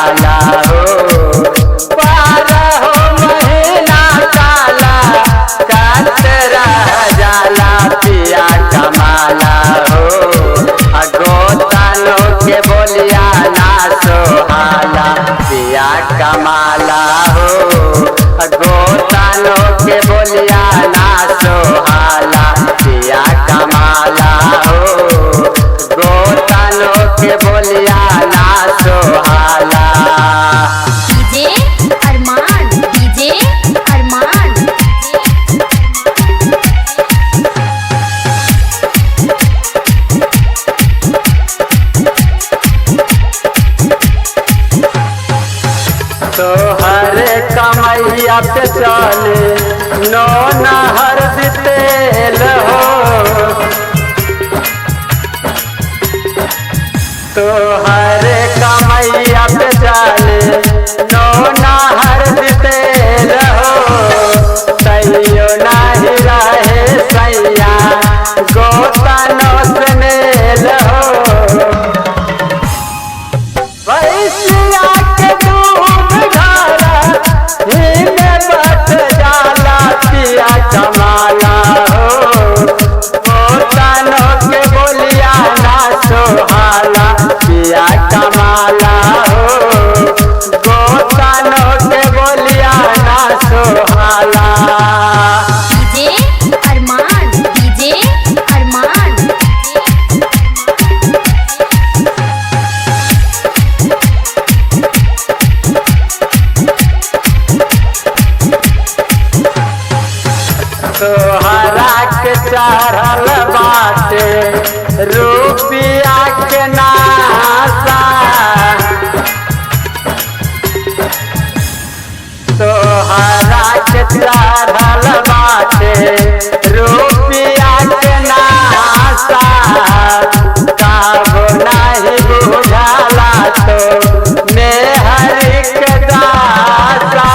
कमाला हो। 12 महीना काला कातरा जाला पिया कमाला हो। गोतानो के बोलिया ना सोहाला पिया कमाला हो। गोतानो के बोलिया ना सोहाला पिया कमाला हो। गोतानो के बोलिया ना सोहाला। डीजे अरमान, डीजे अरमान। तोहर कमैया पे चले नो नहर तेल हो। तोहर कमैया पे चले नो नहर तेल हो। तैयो नहीं रहे सैया गोतानो स्नेल हो। भैंसिया के दूध घरा ही में बट जाला पिया कमाला हो। गोतानो के बोलिया ना सोहाला पिया कमाला हो। गोतानो के बोलिया ना सोहाला। डीजे अरमान, डीजे अरमान। तोहरा के चढ़ल बाटे रुपिया के नासा। तोहरा के चढ़ल बाटे रुपिया के नासा। काबो नहीं बुझाला तो मेहर के दासा।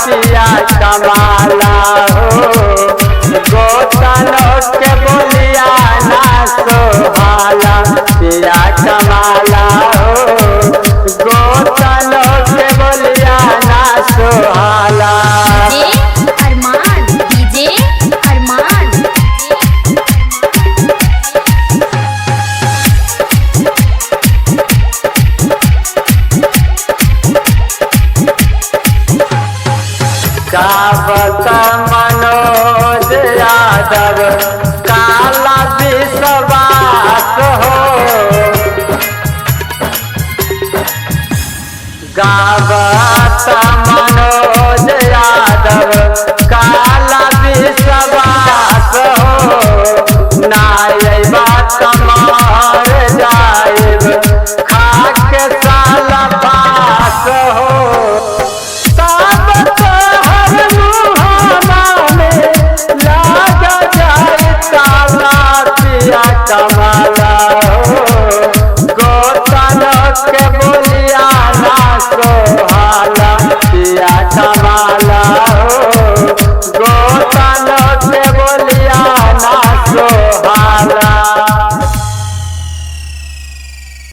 पिया कमाला हो। गोतानो के बोलिया ना सोहाला पिया कमाला हो। गोतानो के बोलिया ना सोहाला। डीजे अरमान, डीजे अरमान। गावत मनोज यादव काला विश्वास हो। गावत मनोज यादव काला विश्वास